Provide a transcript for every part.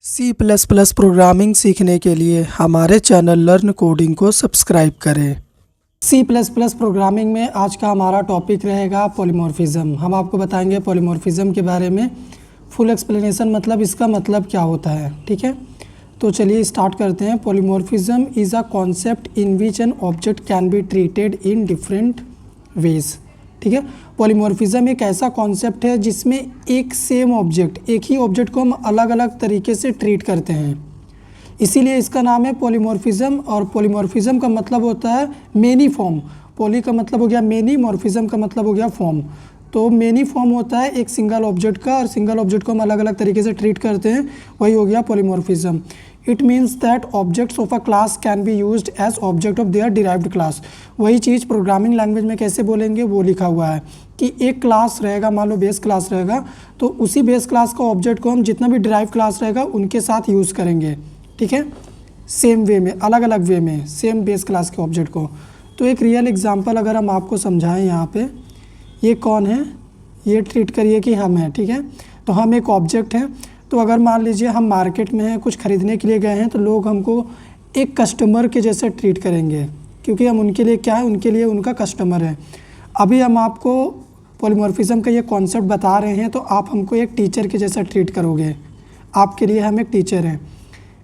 C++ programming सीखने के लिए हमारे चैनल लर्न कोडिंग को सब्सक्राइब करें। C++ प्रोग्रामिंग में आज का हमारा टॉपिक रहेगा पॉलीमॉर्फिज्म। हम आपको बताएंगे पॉलीमॉर्फिज्म के बारे में फुल एक्सप्लेनेशन, मतलब इसका मतलब क्या होता है। ठीक है, तो चलिए स्टार्ट करते हैं। Polymorphism is a concept in which an object can be treated in different ways. ठीक है, पॉलीमॉर्फिज्म एक ऐसा कॉन्सेप्ट है जिसमें एक सेम ऑब्जेक्ट, एक ही ऑब्जेक्ट को हम अलग अलग तरीके से ट्रीट करते हैं, इसीलिए इसका नाम है पॉलीमॉर्फिज्म। और पॉलीमॉर्फिज्म का मतलब होता है मेनी फॉर्म। पॉली का मतलब हो गया मेनी, मॉर्फिज्म का मतलब हो गया फॉर्म। तो मेनी फॉर्म होता है एक सिंगल ऑब्जेक्ट का, और सिंगल ऑब्जेक्ट को हम अलग अलग तरीके से ट्रीट करते हैं, वही हो गया polymorphism. It means that objects of a class can be used as object of their derived class. वही चीज़ प्रोग्रामिंग लैंग्वेज में कैसे बोलेंगे वो लिखा हुआ है कि एक क्लास रहेगा, मान लो बेस क्लास रहेगा, तो उसी बेस क्लास का ऑब्जेक्ट को हम जितना भी डिराइव क्लास रहेगा उनके साथ यूज़ करेंगे। ठीक है, सेम वे में, अलग अलग वे में, सेम बेस क्लास के ऑब्जेक्ट को। तो एक रियल एग्जांपल अगर हम आपको समझाएं, यहाँ पे ये कौन है, ये ट्रीट करिए कि हम हैं। ठीक है, तो हम एक ऑब्जेक्ट हैं। तो अगर मान लीजिए हम मार्केट में हैं, कुछ ख़रीदने के लिए गए हैं, तो लोग हमको एक कस्टमर के जैसे ट्रीट करेंगे, क्योंकि हम उनके लिए क्या है, उनके लिए उनका कस्टमर है। अभी हम आपको पॉलीमॉर्फिज्म का ये कॉन्सेप्ट बता रहे हैं, तो आप हमको एक टीचर के जैसा ट्रीट करोगे। आपके लिए हम एक टीचर हैं,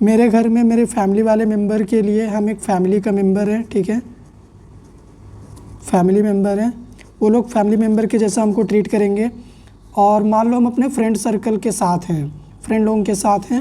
मेरे घर में मेरे फैमिली वाले मेम्बर के लिए हम एक फैमिली का मेम्बर हैं। ठीक है, फैमिली मेम्बर हैं, वो लोग फैमिली मेम्बर के जैसा हमको ट्रीट करेंगे। और मान लो हम अपने फ्रेंड सर्कल के साथ हैं, फ्रेंड लोगों के साथ हैं,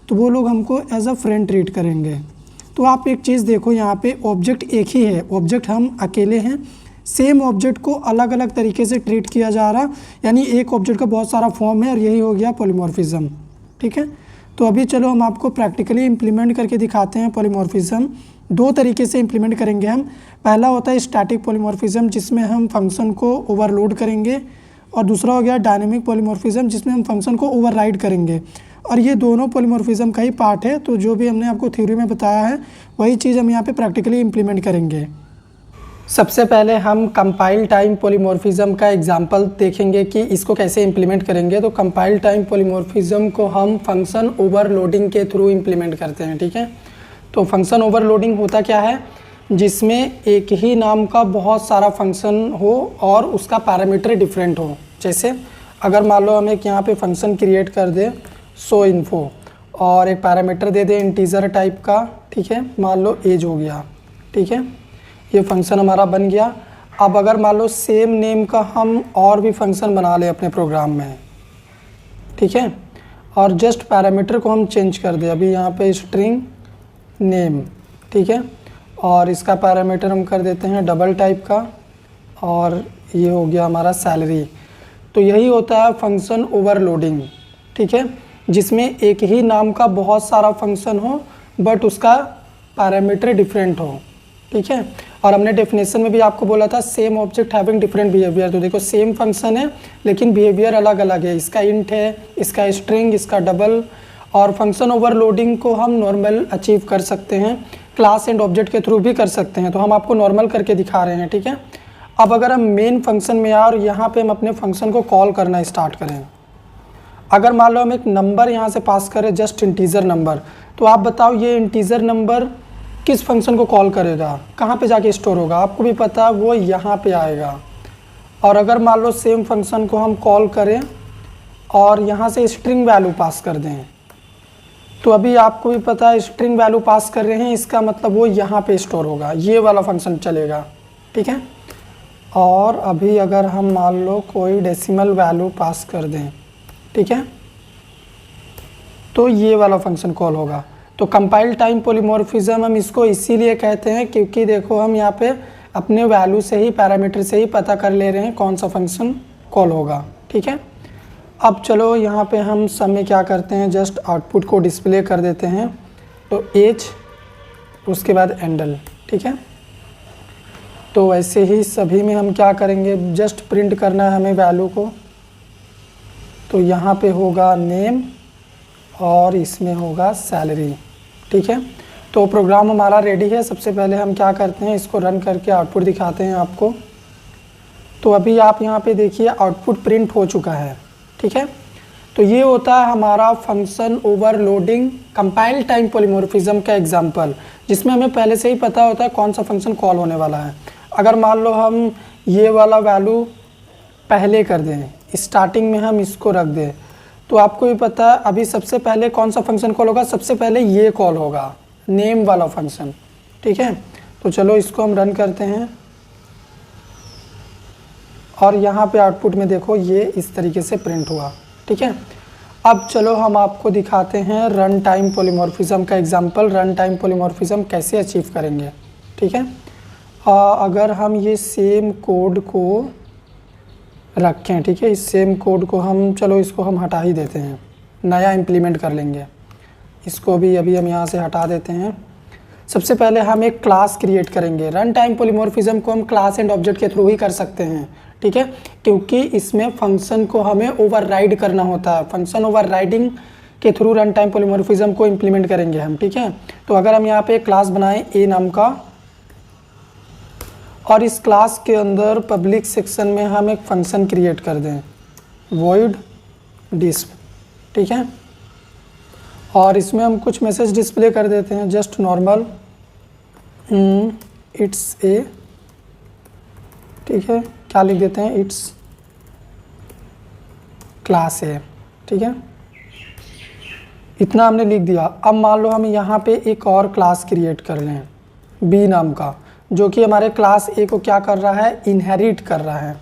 तो वो लोग हमको एज अ फ्रेंड ट्रीट करेंगे। तो आप एक चीज़ देखो, यहाँ पे ऑब्जेक्ट एक ही है, ऑब्जेक्ट हम अकेले हैं, सेम ऑब्जेक्ट को अलग अलग तरीके से ट्रीट किया जा रहा, यानी एक ऑब्जेक्ट का बहुत सारा फॉर्म है, और यही हो गया पॉलीमॉर्फिज्म। ठीक है, तो अभी चलो हम आपको प्रैक्टिकली इम्प्लीमेंट करके दिखाते हैं पॉलीमॉर्फिज्म। दो तरीके से इम्प्लीमेंट करेंगे हम। पहला होता है स्टैटिक पॉलीमॉर्फिज्म, जिसमें हम फंक्शन को ओवरलोड करेंगे, और दूसरा हो गया डायनेमिक पॉलीमॉर्फिज्म, जिसमें हम फंक्शन को ओवरराइड करेंगे। और ये दोनों पॉलीमॉर्फिज्म का ही पार्ट है, तो जो भी हमने आपको थ्योरी में बताया है वही चीज़ हम यहाँ पे प्रैक्टिकली इम्प्लीमेंट करेंगे। सबसे पहले हम कंपाइल टाइम पॉलीमॉर्फिज्म का एग्जांपल देखेंगे कि इसको कैसे इम्प्लीमेंट करेंगे। तो कंपाइल टाइम पॉलीमॉर्फिज्म को हम फंक्शन ओवरलोडिंग के थ्रू इम्प्लीमेंट करते हैं। ठीक है, तो फंक्शन ओवरलोडिंग होता क्या है, जिसमें एक ही नाम का बहुत सारा फंक्शन हो और उसका पैरामीटर डिफरेंट हो। जैसे अगर मान लो हम एक यहाँ पे फंक्शन क्रिएट कर दे शो इन्फो, और एक पैरामीटर दे दे इंटीजर टाइप का। ठीक है, मान लो एज हो गया। ठीक है, ये फंक्शन हमारा बन गया। अब अगर मान लो सेम नेम का हम और भी फंक्शन बना ले अपने प्रोग्राम में, ठीक है, और जस्ट पैरामीटर को हम चेंज कर दे, अभी यहाँ पे स्ट्रिंग नेम। ठीक है, और इसका पैरामीटर हम कर देते हैं डबल टाइप का, और ये हो गया हमारा सैलरी। तो यही होता है फंक्शन ओवरलोडिंग। ठीक है, जिसमें एक ही नाम का बहुत सारा फंक्शन हो बट उसका पैरामीटर डिफरेंट हो। ठीक है, और हमने डेफिनेशन में भी आपको बोला था same object having different behaviour. तो देखो सेम फंक्शन है लेकिन बिहेवियर अलग अलग है, इसका इंट है, इसका स्ट्रिंग, इसका डबल। और फंक्शन ओवरलोडिंग को हम नॉर्मल अचीव कर सकते हैं, क्लास एंड ऑब्जेक्ट के थ्रू भी कर सकते हैं। तो हम आपको नॉर्मल करके दिखा रहे हैं। ठीक है, अब अगर हम मेन फंक्शन में आए और यहाँ पे हम अपने फंक्शन को कॉल करना स्टार्ट करें, अगर मान लो हम एक नंबर यहाँ से पास करें, जस्ट इंटीजर नंबर, तो आप बताओ ये इंटीजर नंबर किस फंक्शन को कॉल करेगा, कहाँ पे जाके स्टोर होगा, आपको भी पता है वो यहाँ पे आएगा। और अगर मान लो सेम फंक्शन को हम कॉल करें और यहाँ से स्ट्रिंग वैल्यू पास कर दें, तो अभी आपको भी पता है स्ट्रिंग वैल्यू पास कर रहे हैं, इसका मतलब वो यहाँ पे स्टोर होगा, ये वाला फंक्शन चलेगा। ठीक है, और अभी अगर हम मान लो कोई डेसिमल वैल्यू पास कर दें, ठीक है, तो ये वाला फंक्शन कॉल होगा। तो कंपाइल टाइम पॉलीमॉर्फिज्म हम इसको इसीलिए कहते हैं क्योंकि देखो हम यहाँ पे अपने वैल्यू से ही, पैरामीटर से ही पता कर ले रहे हैं कौन सा फंक्शन कॉल होगा। ठीक है, अब चलो यहाँ पे हम सब में क्या करते हैं, जस्ट आउटपुट को डिस्प्ले कर देते हैं। तो एज, उसके बाद एंडल। ठीक है, तो वैसे ही सभी में हम क्या करेंगे, जस्ट प्रिंट करना है हमें वैल्यू को। तो यहाँ पे होगा नेम और इसमें होगा सैलरी। ठीक है, तो प्रोग्राम हमारा रेडी है। सबसे पहले हम क्या करते हैं, इसको रन करके आउटपुट दिखाते हैं आपको। तो अभी आप यहाँ पे देखिए आउटपुट प्रिंट हो चुका है। ठीक है, तो ये होता है हमारा function overloading compile time polymorphism का एग्जांपल, जिसमें हमें पहले से ही पता होता है कौन सा फंक्शन कॉल होने वाला है। अगर मान लो हम ये वाला वैल्यू पहले कर दें, स्टार्टिंग में हम इसको रख दें, तो आपको भी पता है अभी सबसे पहले कौन सा फंक्शन कॉल होगा, सबसे पहले ये कॉल होगा, नेम वाला फंक्शन। ठीक है, तो चलो इसको हम रन करते हैं और यहाँ पे आउटपुट में देखो ये इस तरीके से प्रिंट हुआ। ठीक है, अब चलो हम आपको दिखाते हैं रन टाइम पॉलीमॉर्फिज्म का एग्जांपल, रन टाइम पॉलीमॉर्फिज्म कैसे अचीव करेंगे। ठीक है, अगर हम ये सेम कोड को रखें, ठीक है, इस सेम कोड को हम, चलो इसको हम हटा ही देते हैं, नया इम्प्लीमेंट कर लेंगे, इसको भी अभी हम यहाँ से हटा देते हैं। सबसे पहले हम एक क्लास क्रिएट करेंगे। रन टाइम पॉलीमॉर्फिज्म को हम क्लास एंड ऑब्जेक्ट के थ्रू ही कर सकते हैं। ठीक है, क्योंकि इसमें फंक्शन को हमें ओवरराइड करना होता है, फंक्शन ओवरराइडिंग के थ्रू रन टाइम पॉलीमॉर्फिज्म को इम्प्लीमेंट करेंगे हम। ठीक है, तो अगर हम यहाँ पे एक क्लास बनाएं ए नाम का, और इस क्लास के अंदर पब्लिक सेक्शन में हम एक फंक्शन क्रिएट कर दें void disp। ठीक है, और इसमें हम कुछ मैसेज डिस्प्ले कर देते हैं, जस्ट नॉर्मल इट्स ए। ठीक है, क्या लिख देते हैं, इट्स क्लास ए। ठीक है, इतना हमने लिख दिया। अब मान लो हम यहाँ पे एक और क्लास क्रिएट कर लें बी नाम का, जो कि हमारे क्लास ए को क्या कर रहा है, इनहेरिट कर रहा है।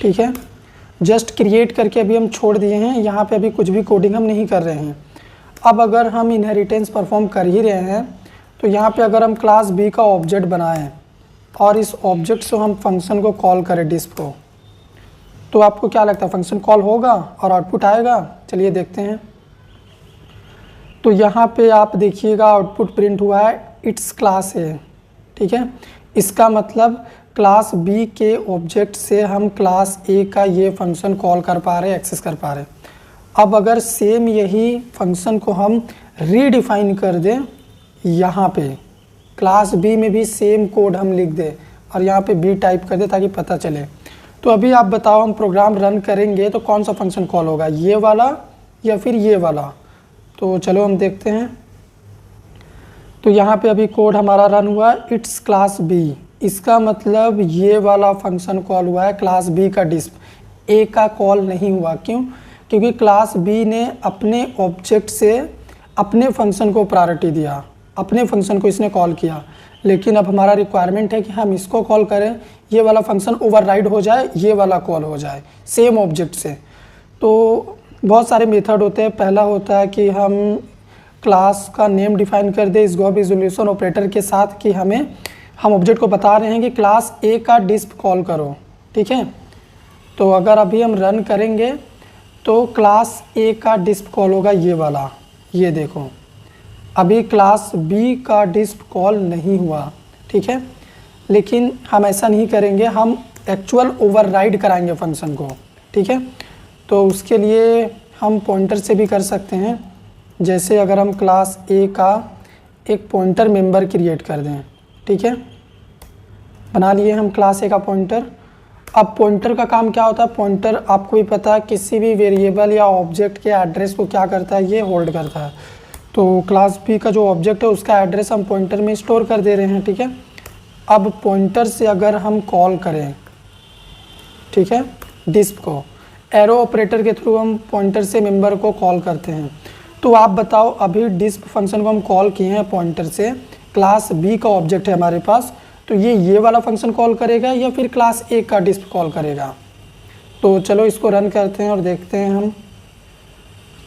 ठीक है, जस्ट क्रिएट करके अभी हम छोड़ दिए हैं, यहाँ पे अभी कुछ भी कोडिंग हम नहीं कर रहे हैं। अब अगर हम इनहेरिटेंस परफॉर्म कर ही रहे हैं, तो यहाँ पे अगर हम क्लास बी का ऑब्जेक्ट बनाएं और इस ऑब्जेक्ट से हम फंक्शन को कॉल करें डिस्प को, तो आपको क्या लगता है, फंक्शन कॉल होगा और आउटपुट आएगा। चलिए देखते हैं। तो यहाँ पे आप देखिएगा आउटपुट प्रिंट हुआ है इट्स क्लास ए। ठीक है, इसका मतलब क्लास बी के ऑब्जेक्ट से हम क्लास ए का ये फंक्शन कॉल कर पा रहे, एक्सेस कर पा रहे। अब अगर सेम यही फंक्शन को हम रीडिफाइन कर दें, यहाँ पे क्लास बी में भी सेम कोड हम लिख दें और यहाँ पे बी टाइप कर दें ताकि पता चले, तो अभी आप बताओ हम प्रोग्राम रन करेंगे तो कौन सा फंक्शन कॉल होगा, ये वाला या फिर ये वाला। तो चलो हम देखते हैं। तो यहाँ पे अभी कोड हमारा रन हुआ इट्स क्लास बी, इसका मतलब ये वाला फंक्शन कॉल हुआ है क्लास बी का डिस्प, ए का कॉल नहीं हुआ। क्यों? क्योंकि क्लास बी ने अपने ऑब्जेक्ट से अपने फंक्शन को प्रायोरिटी दिया, अपने फंक्शन को इसने कॉल किया। लेकिन अब हमारा रिक्वायरमेंट है कि हम इसको कॉल करें, ये वाला फंक्शन ओवरराइड हो जाए, ये वाला कॉल हो जाए सेम ऑब्जेक्ट से। तो बहुत सारे मेथड होते हैं। पहला होता है कि हम क्लास का नेम डिफाइन कर दे स्कोप रिजोल्यूशन ऑपरेटर के साथ कि हम ऑब्जेक्ट को बता रहे हैं कि क्लास ए का डिस्प कॉल करो। ठीक है, तो अगर अभी हम रन करेंगे तो क्लास ए का डिस्प कॉल होगा ये वाला, ये देखो अभी क्लास बी का डिस्प कॉल नहीं हुआ। ठीक है, लेकिन हम ऐसा नहीं करेंगे, हम एक्चुअल ओवरराइड कराएंगे फंक्शन को। ठीक है, तो उसके लिए हम पॉइंटर से भी कर सकते हैं। जैसे अगर हम क्लास ए का एक पॉइंटर मेंबर क्रिएट कर दें। ठीक है, बना लिए हम क्लास ए का पॉइंटर। अब पॉइंटर का काम क्या होता है, पॉइंटर आपको भी पता है किसी भी वेरिएबल या ऑब्जेक्ट के एड्रेस को क्या करता है, ये होल्ड करता है। तो क्लास बी का जो ऑब्जेक्ट है उसका एड्रेस हम पॉइंटर में स्टोर कर दे रहे हैं। ठीक है, अब पॉइंटर से अगर हम कॉल करें, ठीक है, डिस्प को, एरो ऑपरेटर के थ्रू हम पॉइंटर से मेंबर को कॉल करते हैं। तो आप बताओ अभी डिस्प फंक्शन को हम कॉल किए हैं पॉइंटर से, क्लास बी का ऑब्जेक्ट है हमारे पास, तो ये वाला फंक्शन कॉल करेगा या फिर क्लास ए का डिस्प कॉल करेगा। तो चलो इसको रन करते हैं और देखते हैं हम।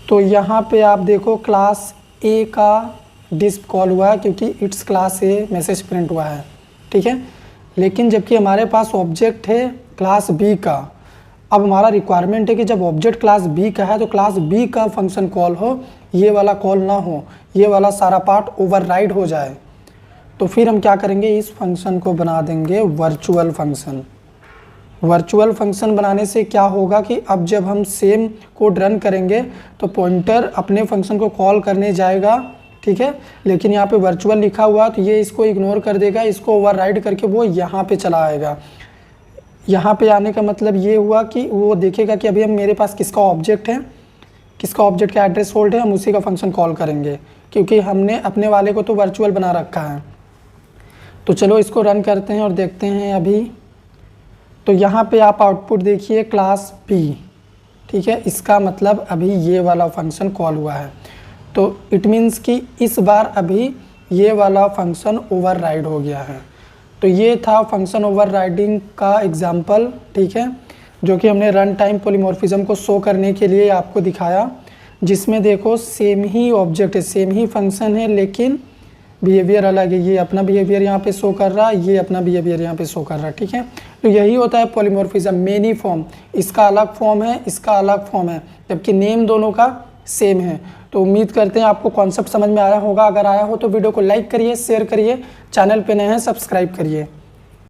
तो यहाँ पे आप देखो क्लास ए का डिस्प कॉल हुआ है क्योंकि it's class A message print हुआ है। ठीक है, लेकिन जबकि हमारे पास ऑब्जेक्ट है क्लास बी का, अब हमारा रिक्वायरमेंट है कि जब ऑब्जेक्ट क्लास बी का है तो क्लास बी का फंक्शन कॉल हो, ये वाला कॉल ना हो, ये वाला सारा पार्ट ओवरराइड हो जाए। तो फिर हम क्या करेंगे, इस फंक्शन को बना देंगे वर्चुअल फंक्शन। वर्चुअल फंक्शन बनाने से क्या होगा कि अब जब हम सेम कोड रन करेंगे तो पॉइंटर अपने फंक्शन को कॉल करने जाएगा। ठीक है, लेकिन यहाँ पे वर्चुअल लिखा हुआ तो ये इसको इग्नोर कर देगा, इसको ओवरराइड करके वो यहाँ पे चला आएगा। यहाँ पे आने का मतलब ये हुआ कि वो देखेगा कि अभी हम मेरे पास किसका ऑब्जेक्ट है, किसका ऑब्जेक्ट का एड्रेस होल्ड है, हम उसी का फंक्शन कॉल करेंगे क्योंकि हमने अपने वाले को तो वर्चुअल बना रखा है। तो चलो इसको रन करते हैं और देखते हैं अभी। तो यहाँ पे आप आउटपुट देखिए क्लास B, ठीक है, इसका मतलब अभी ये वाला फंक्शन कॉल हुआ है। तो इट मीन्स कि इस बार अभी ये वाला फंक्शन ओवरराइड हो गया है। तो ये था फंक्शन ओवरराइडिंग का एग्जांपल, ठीक है, जो कि हमने रन टाइम पॉलीमॉर्फिज्म को शो करने के लिए आपको दिखाया, जिसमें देखो सेम ही ऑब्जेक्ट है, सेम ही फंक्शन है, लेकिन बिहेवियर अलग है। ये अपना बिहेवियर यहाँ पे शो कर रहा है, ये अपना बिहेवियर यहाँ पे शो कर रहा है, ठीक है। तो यही होता है पॉलीमॉर्फिज्म, मेनी फॉर्म, इसका अलग फॉर्म है, इसका अलग फॉर्म है, जबकि नेम दोनों का सेम है। तो उम्मीद करते हैं आपको कॉन्सेप्ट समझ में आया होगा। अगर आया हो तो वीडियो को लाइक करिए, शेयर करिए, चैनल पे नए हैं सब्सक्राइब करिए।